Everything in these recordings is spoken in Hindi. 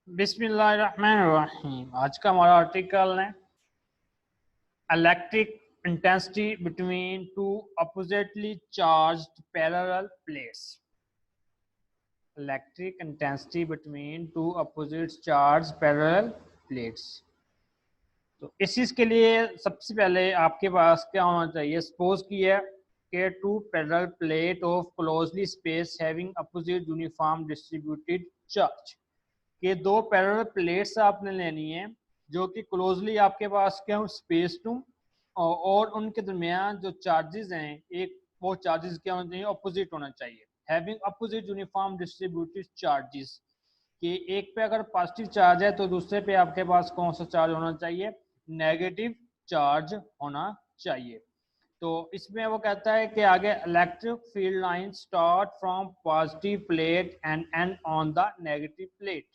बिस्मिल्लाहिर्रहमानिर्रहीम। आज का हमारा आर्टिकल है electric intensity between two oppositely charged parallel plates. Electric intensity between two opposite charge parallel plates. तो इस चीज़ के लिए सबसे पहले आपके पास क्या होना चाहिए, सपोज किया कि two parallel plate of closely space having opposite uniform distributed charge के दो पैरेलल प्लेट्स आपने लेनी है जो कि क्लोजली आपके पास क्या हो स्पेस टू, और उनके दरमियान जो चार्जेस हैं एक वो चार्जेस क्या होना चाहिए, अपोजिट होना चाहिए। Having opposite uniform distributed charges कि एक पे अगर पॉजिटिव चार्ज है तो दूसरे पे आपके पास कौन सा चार्ज होना चाहिए, नेगेटिव चार्ज होना चाहिए। तो इसमें वो कहता है कि आगे electric field line start from positive plate and and on the negative plate.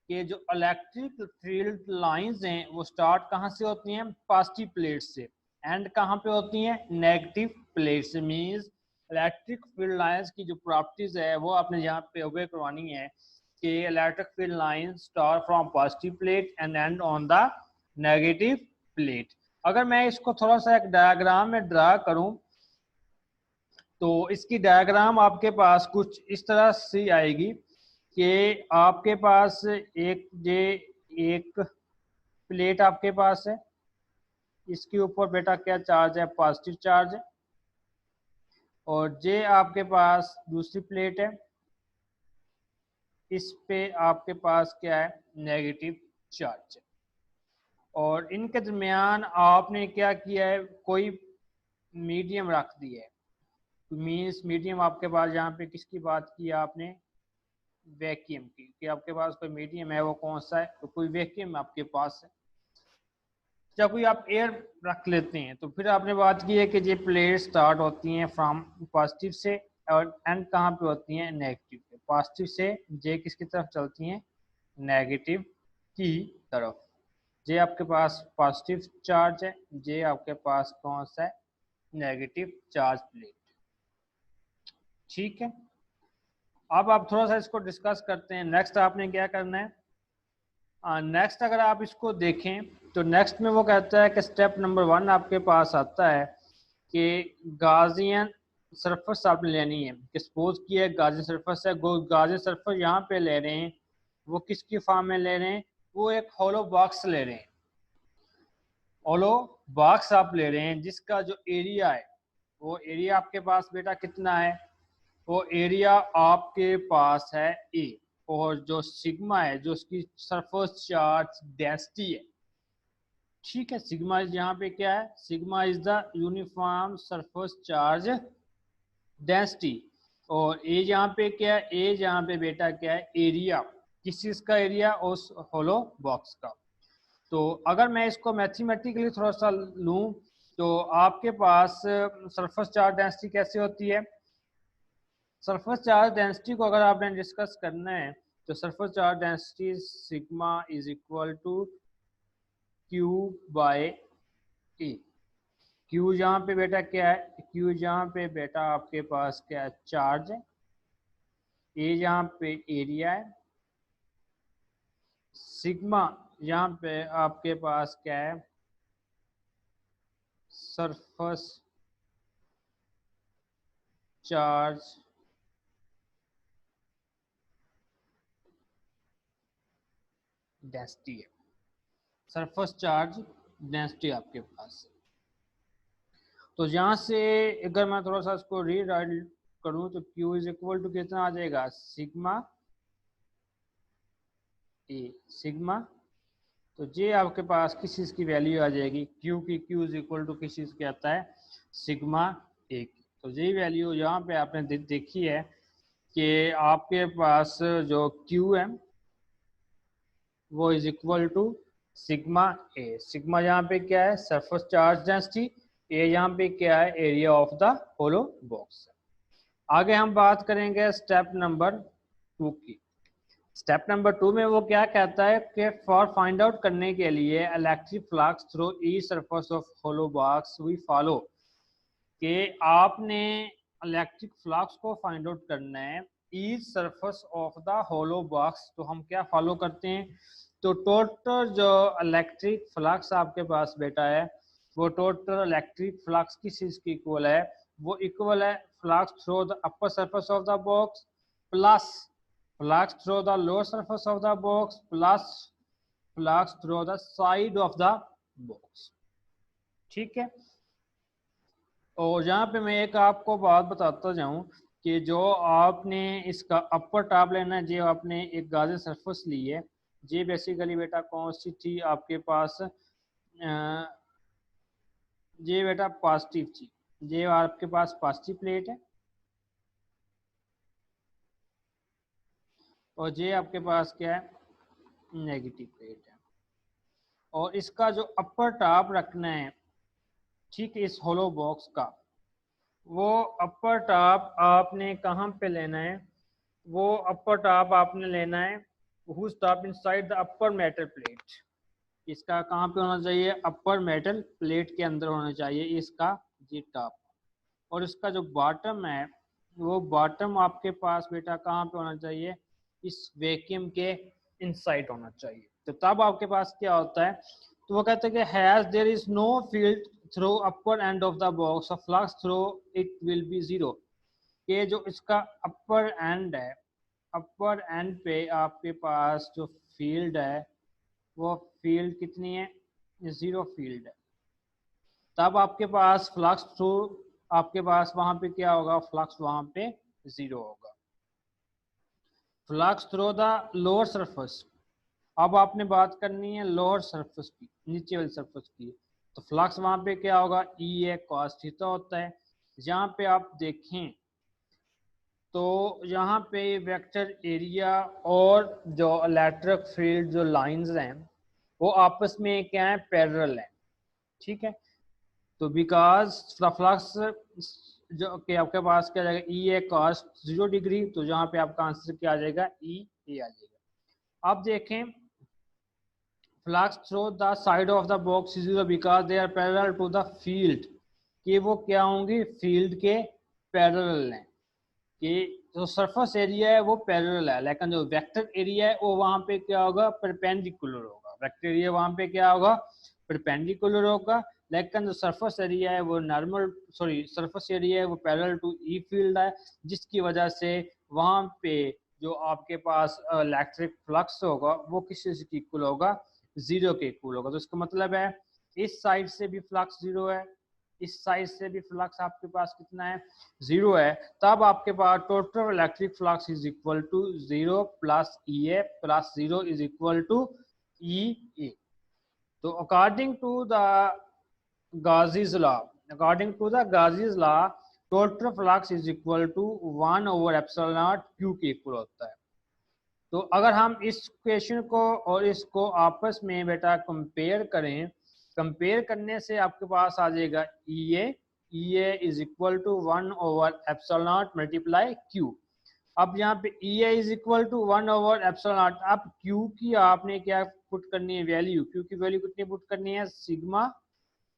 कि जो इलेक्ट्रिक फील्ड लाइंस हैं वो स्टार्ट कहाँ से होती हैं, पॉजिटिव प्लेट से, एंड कहाँ पे होती हैं, नेगेटिव प्लेट से। मींस इलेक्ट्रिक फील्ड लाइंस की जो प्रॉपर्टीज है वो आपने यहाँ पे ओबे करवानी है कि electric field line start from positive plate and and on the negative plate. अगर मैं इसको थोड़ा सा एक डायग्राम में ड्रा करूं तो इसकी डायग्राम आपके पास कुछ इस तरह से आएगी कि आपके पास एक प्लेट आपके पास है, इसके ऊपर बेटा क्या चार्ज है, पॉजिटिव चार्ज है, और जे आपके पास दूसरी प्लेट है, इस पे आपके पास क्या है, नेगेटिव चार्ज है। और इनके दरमियान आपने क्या किया है, कोई मीडियम रख दिया है। मीन्स मीडियम आपके पास यहाँ पे किसकी बात की आपने, वैक्यूम की, कि आपके पास कोई मीडियम है वो कौन सा है, तो कोई वैक्यूम आपके पास है। जब कोई आप एयर रख लेते हैं तो फिर आपने बात की है कि ये प्लेट स्टार्ट होती हैं फ्रॉम पॉजिटिव से और एंड कहाँ पे होती हैं, नेगेटिव पे। पॉजिटिव से जे किसकी तरफ चलती हैं, नेगेटिव की तरफ। जे आपके पास पॉजिटिव चार्ज है, जे आपके पास कौन सा है, नेगेटिव चार्ज प्लेट। ठीक है, अब आप थोड़ा सा इसको डिस्कस करते हैं। नेक्स्ट आपने क्या करना है, नेक्स्ट अगर आप इसको देखें तो नेक्स्ट में वो कहता है कि स्टेप नंबर 1 आपके पास आता है कि गाजियन सरफेस आपने लेनी है। कि सपोज किया गाजियन सरफेस है, गाजियन सरफेस यहाँ पे ले रहे हैं, वो किसकी फॉर्म में ले रहे हैं, वो एक होलो बॉक्स ले रहे हैं। होलो बॉक्स आप ले रहे हैं जिसका जो एरिया है वो एरिया आपके पास बेटा कितना है, वो एरिया आपके पास है ए, और जो सिग्मा है जो उसकी सरफेस चार्ज डेंसिटी है। ठीक है, सिग्मा यहाँ पे क्या है, sigma is the uniform surface charge density. और ए यहाँ पे क्या है, ए यहाँ पे बेटा क्या है, एरिया, किस चीज का एरिया, उस होलो बॉक्स का। तो अगर मैं इसको मैथमेटिकली थोड़ा सा लूँ तो आपके पास सरफेस चार्ज डेंसिटी कैसे होती है, सरफेस चार्ज डेंसिटी को अगर आपने डिस्कस करना है तो surface charge density sigma is equal to Q by A. Q यहाँ पे बेटा क्या है, क्यू यहाँ पे बेटा आपके पास क्या है, चार्ज है, ए यहाँ पे एरिया है, सिग्मा यहाँ पे आपके पास क्या है, सरफेस चार्ज डेंसिटी है, सरफेस चार्ज डेंसिटी आपके पास। तो यहाँ से अगर मैं थोड़ा सा इसको रीराइट करूँ तो Q इज इक्वल टू कितना आ जाएगा, सिग्मा ए, सिग्मा। तो जे आपके पास किस चीज़ की वैल्यू आ जाएगी, Q की, Q इज इक्वल टू किस चीज़ की आता है, सिग्मा ए की। तो यही वैल्यू यहाँ पे आपने देखी है कि आपके पास जो Q है वो is equal to sigma A. Sigma यहाँ पे क्या है, सरफेस चार्ज डेंसिटी, ए यहाँ पे क्या है, area of the hollow box. आगे हम बात करेंगे स्टेप नंबर 2 की। स्टेप नंबर 2 में वो क्या कहता है कि फॉर फाइंड आउट करने के लिए electric flux through E surface of hollow box we follow, कि आपने इलेक्ट्रिक फ्लक्स को फाइंड आउट करना है each surface of the hollow box. तो हम क्या फॉलो करते हैं, तो टोटल जो इलेक्ट्रिक फ्लक्स आपके पास बेटा है वो टोटल इलेक्ट्रिक फ्लक्स किस चीज की इक्वल है, वो इक्वल है flux through the upper surface of the box plus flux through the lower surface of the box plus flux through the side of the box. ठीक है। और यहाँ पे मैं एक आपको बात बताता जाऊं कि जो आपने इसका अपर टॉप लेना है, जो आपने एक गाजर सरफेस ली है, ये बेसिकली बेटा कौन सी थी आपके पास, ये बेटा पॉजिटिव थी, ये आपके पास पॉजिटिव प्लेट है और ये आपके पास क्या है, नेगेटिव प्लेट है। और इसका जो अपर टॉप रखना है, ठीक है, इस होलो बॉक्स का, वो अपर टॉप आपने कहाँ पे लेना है, वो अपर टॉप आपने लेना है whose top inside the upper metal plate. इसका कहाँ पे होना चाहिए, अपर मेटल प्लेट के अंदर होना चाहिए इसका जी टॉप। और इसका जो बॉटम है वो बॉटम आपके पास बेटा कहाँ पे होना चाहिए, इस वैक्यूम के इनसाइड होना चाहिए। तो तब आपके पास क्या होता है, तो वो कहते हैं कि has their is know field through upper end of the box of flux through it will be zero. ये जो इसका अपर एंड है, अपर एंड पे आपके पास जो फील्ड है वो फील्ड कितनी है, जीरो फील्ड है। तब आपके पास फ्लक्स थ्रू आपके पास वहां पे क्या होगा, फ्लक्स वहां पे जीरो होगा। Flux through the lower surface, अब आपने बात करनी है लोअर सरफेस की, नीचे वाली सरफेस की, तो फ्लक्स वहां पे क्या होगा, ई ए कॉस थीटा होता है। यहाँ पे आप देखें तो यहाँ पे वेक्टर एरिया और जो इलेक्ट्रिक फील्ड जो लाइंस हैं वो आपस में क्या है, पैरेलल है। ठीक है। तो बिकॉज फ्लक्स जो कि आपके पास क्या आ जाएगा, ई ए कॉस 0 डिग्री, तो यहाँ पे आपका आंसर क्या आ जाएगा, ई ए आ जाएगा। अब देखें flux through the side of the box is 0 because they are parallel to the field, कि वो क्या होंगी, फील्ड के पैरेलल हैं, कि जो सरफेस एरिया है वो पैरेलल है, लेकिन जो वेक्टर एरिया है वो वहां पे क्या होगा, परपेंडिकुलर होगा। वेक्टर एरिया वहां पे क्या होगा, परपेंडिकुलर होगा, लेकिन जो सरफेस एरिया है वो नॉर्मल सरफेस एरिया है वो पैरेलल टू ई फील्ड है, जिसकी वजह से वहां पे जो आपके पास इलेक्ट्रिक फ्लक्स होगा वो किस चीज के इक्वल होगा, जीरो के इक्वल होगा। तो इसका मतलब है इस साइड से भी फ्लक्स जीरो है, इस साइड से भी फ्लक्स आपके पास कितना है, जीरो है। तब आपके पास total electric flux is equal to zero plus E A plus zero is equal to E A. तो according to the Gauss's law, according to the Gauss's law total flux is equal to 1 over epsilon naught Q के इक्वल होता है। तो अगर हम इस क्वेश्चन को और इसको आपस में बेटा कंपेयर करें, कंपेयर करने से आपके पास आ जाएगा E A is equal to 1 over epsilon naught multiply Q. अब यहाँ पे E A is equal to 1 over epsilon naught, अब क्यू की आपने क्या पुट करनी है, वैल्यू, क्यू की वैल्यू कितनी पुट करनी है, सिग्मा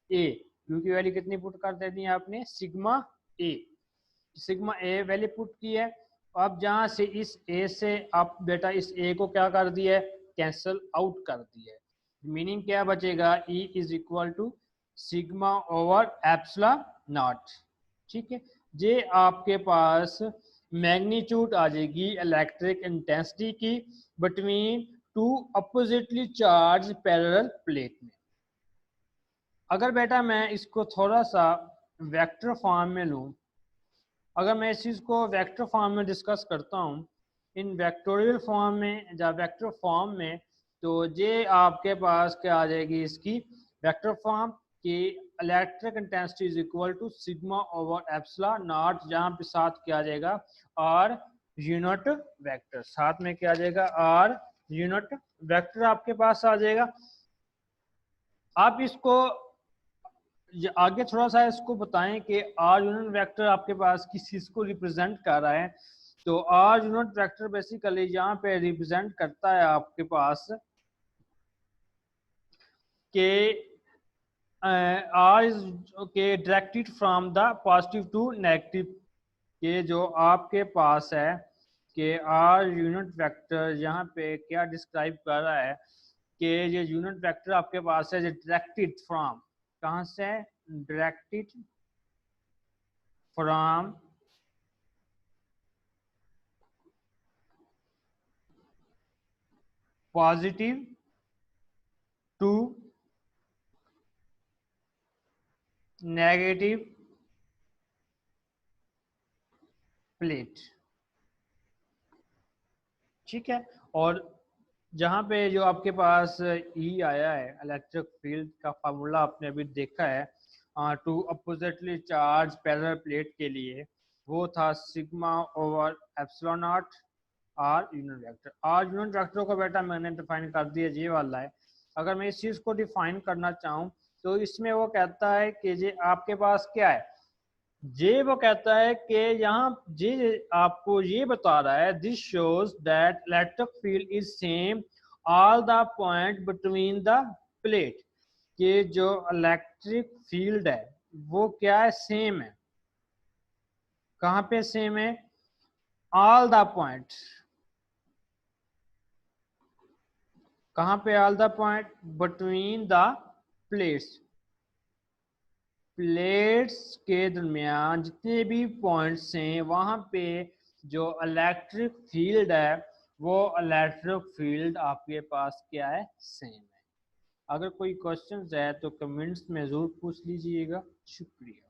ए, क्यू की वैल्यू कितनी पुट कर देनी है आपने, sigma A, sigma A value put की है। अब जहां से इस ए से आप बेटा इस ए को क्या कर दिया है, कैंसल आउट कर दिया है। मीनिंग क्या बचेगा, E is equal to sigma over epsilon naught. ठीक है। ये आपके पास मैग्नीट्यूड आ जाएगी इलेक्ट्रिक इंटेंसिटी की between two oppositely charge parallel plate में। अगर बेटा मैं इसको थोड़ा सा वेक्टर फॉर्म में लूं, अगर मैं इस चीज़ को वेक्टर फॉर्म में डिस्कस करता हूँ, इन वेक्टोरियल फॉर्म में या वेक्टर फॉर्म में, तो ये आपके पास क्या आ जाएगी, इसकी वेक्टर फॉर्म की electric intensity is equal to sigma over epsilon naught, जहाँ पे साथ क्या आ जाएगा, आर यूनिट वेक्टर, साथ में क्या आ जाएगा, आर यूनिट वेक्टर आपके पास आ जाएगा। आप इसको आगे थोड़ा सा इसको बताएं कि आर यूनिट वेक्टर आपके पास किस चीज को रिप्रेजेंट कर रहा है। तो आर यूनिट वेक्टर बेसिकली यहाँ पे रिप्रेजेंट करता है आपके पास के आर इज के directed from the positive to negative, के जो आपके पास है कि आर यूनिट वेक्टर यहाँ पे क्या डिस्क्राइब कर रहा है कि ये यूनिट वेक्टर आपके पास है, डायरेक्टेड फ्रॉम, कहाँ से, directed from positive to negative plate. ठीक है, और जहाँ पे जो आपके पास ई आया है, इलेक्ट्रिक फील्ड का फार्मूला आपने अभी देखा है two oppositely charge parallel plate के लिए, वो था sigma over epsilon naught r unit vector. R unit vector को बेटा मैंने डिफाइन कर दिया, ये वाला है। अगर मैं इस चीज़ को डिफाइन करना चाहूँ तो इसमें वो कहता है कि ये आपके पास क्या है, ये वो कहता है कि यहाँ ये आपको ये बता रहा है, this shows that electric field is same all the point between the plate, कि जो इलेक्ट्रिक फील्ड है वो क्या है, सेम है। कहाँ पे सेम है, ऑल द पॉइंट, कहाँ पे all the point, between the plates, plates के दरमियान जितने भी पॉइंट्स हैं वहाँ पे जो इलेक्ट्रिक फील्ड है वो इलेक्ट्रिक फील्ड आपके पास क्या है, सेम है। अगर कोई क्वेश्चन है तो कमेंट्स में ज़रूर पूछ लीजिएगा। शुक्रिया।